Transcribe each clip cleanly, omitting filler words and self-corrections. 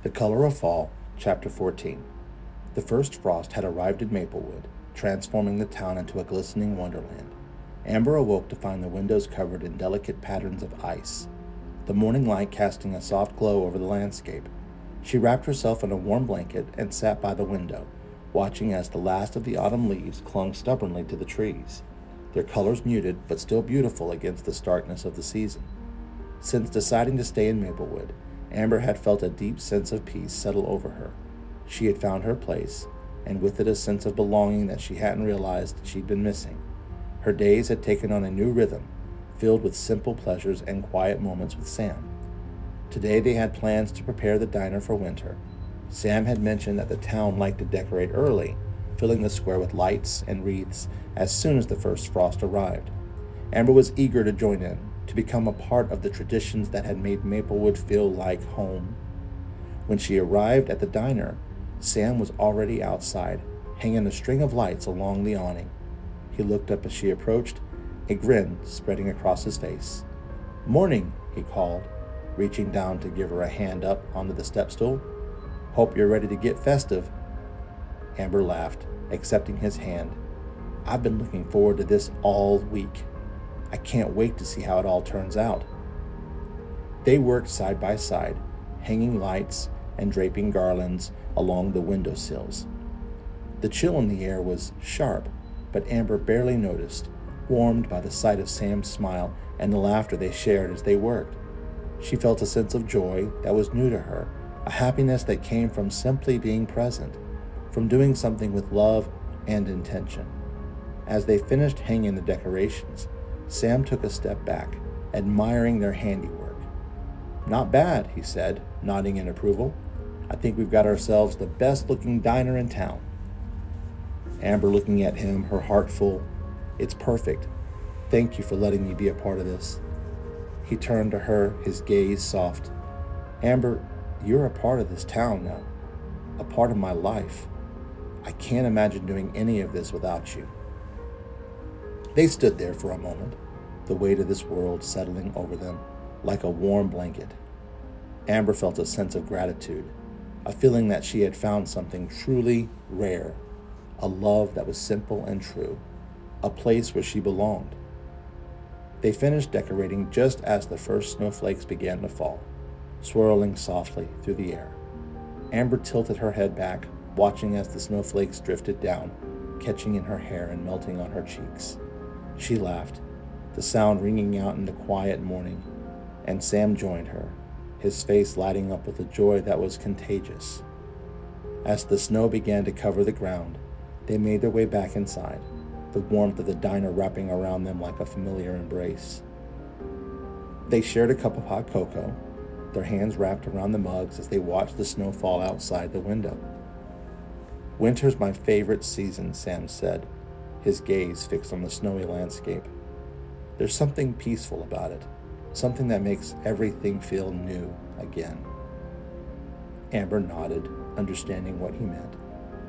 The Color of Fall, Chapter 14. The first frost had arrived in Maplewood, transforming the town into a glistening wonderland. Amber awoke to find the windows covered in delicate patterns of ice, the morning light casting a soft glow over the landscape. She wrapped herself in a warm blanket and sat by the window, watching as the last of the autumn leaves clung stubbornly to the trees, their colors muted but still beautiful against the starkness of the season. Since deciding to stay in Maplewood, Amber had felt a deep sense of peace settle over her. She had found her place, and with it a sense of belonging that she hadn't realized she'd been missing. Her days had taken on a new rhythm, filled with simple pleasures and quiet moments with Sam. Today they had plans to prepare the diner for winter. Sam had mentioned that the town liked to decorate early, filling the square with lights and wreaths as soon as the first frost arrived. Amber was eager to join in, to become a part of the traditions that had made Maplewood feel like home. When she arrived at the diner, Sam was already outside, hanging a string of lights along the awning. He looked up as she approached, a grin spreading across his face. "Morning," he called, reaching down to give her a hand up onto the step stool. "Hope you're ready to get festive." Amber laughed, accepting his hand. "I've been looking forward to this all week. I can't wait to see how it all turns out." They worked side by side, hanging lights and draping garlands along the windowsills. The chill in the air was sharp, but Amber barely noticed, warmed by the sight of Sam's smile and the laughter they shared as they worked. She felt a sense of joy that was new to her, a happiness that came from simply being present, from doing something with love and intention. As they finished hanging the decorations, Sam took a step back, admiring their handiwork. "Not bad," he said, nodding in approval. "I think we've got ourselves the best-looking diner in town." Amber looking at him, her heart full. "It's perfect. Thank you for letting me be a part of this." He turned to her, his gaze soft. "Amber, you're a part of this town now, a part of my life. I can't imagine doing any of this without you." They stood there for a moment, the weight of this world settling over them like a warm blanket. Amber felt a sense of gratitude, a feeling that she had found something truly rare, a love that was simple and true, a place where she belonged. They finished decorating just as the first snowflakes began to fall, swirling softly through the air. Amber tilted her head back, watching as the snowflakes drifted down, catching in her hair and melting on her cheeks. She laughed, the sound ringing out in the quiet morning, and Sam joined her, his face lighting up with a joy that was contagious. As the snow began to cover the ground, they made their way back inside, the warmth of the diner wrapping around them like a familiar embrace. They shared a cup of hot cocoa, their hands wrapped around the mugs as they watched the snow fall outside the window. "Winter's my favorite season," Sam said, his gaze fixed on the snowy landscape. "There's something peaceful about it, something that makes everything feel new again." Amber nodded, understanding what he meant.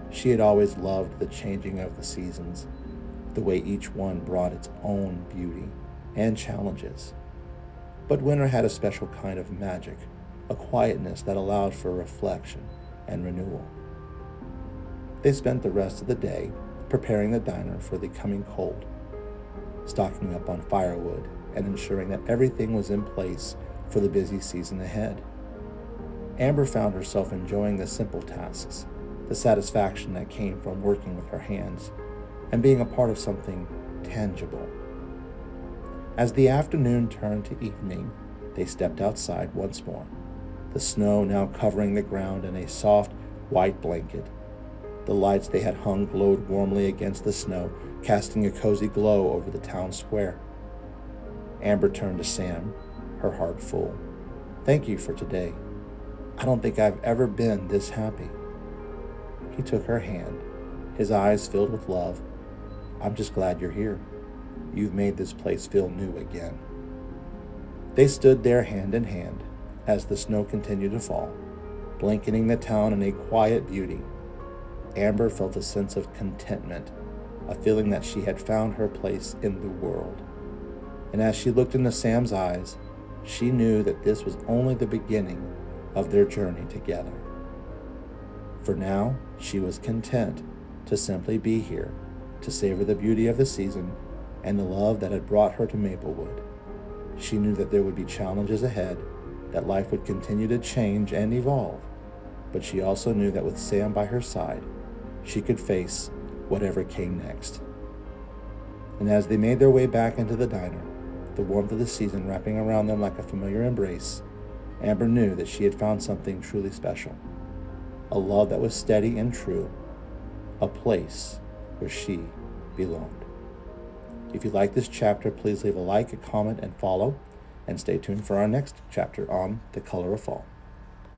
She had always loved the changing of the seasons, the way each one brought its own beauty and challenges. But winter had a special kind of magic, a quietness that allowed for reflection and renewal. They spent the rest of the day preparing the diner for the coming cold, stocking up on firewood and ensuring that everything was in place for the busy season ahead. Amber found herself enjoying the simple tasks, the satisfaction that came from working with her hands and being a part of something tangible. As the afternoon turned to evening, they stepped outside once more, the snow now covering the ground in a soft, white blanket. The lights they had hung glowed warmly against the snow, casting a cozy glow over the town square. Amber turned to Sam, her heart full. "Thank you for today. I don't think I've ever been this happy." He took her hand, his eyes filled with love. "I'm just glad you're here. You've made this place feel new again." They stood there hand in hand as the snow continued to fall, blanketing the town in a quiet beauty. Amber felt a sense of contentment, a feeling that she had found her place in the world. And as she looked into Sam's eyes, she knew that this was only the beginning of their journey together. For now, she was content to simply be here, to savor the beauty of the season and the love that had brought her to Maplewood. She knew that there would be challenges ahead, that life would continue to change and evolve, but she also knew that with Sam by her side, she could face whatever came next. And as they made their way back into the diner, the warmth of the season wrapping around them like a familiar embrace, Amber knew that she had found something truly special. A love that was steady and true, a place where she belonged. If you like this chapter, please leave a like, a comment, and follow, and stay tuned for our next chapter on The Color of Fall.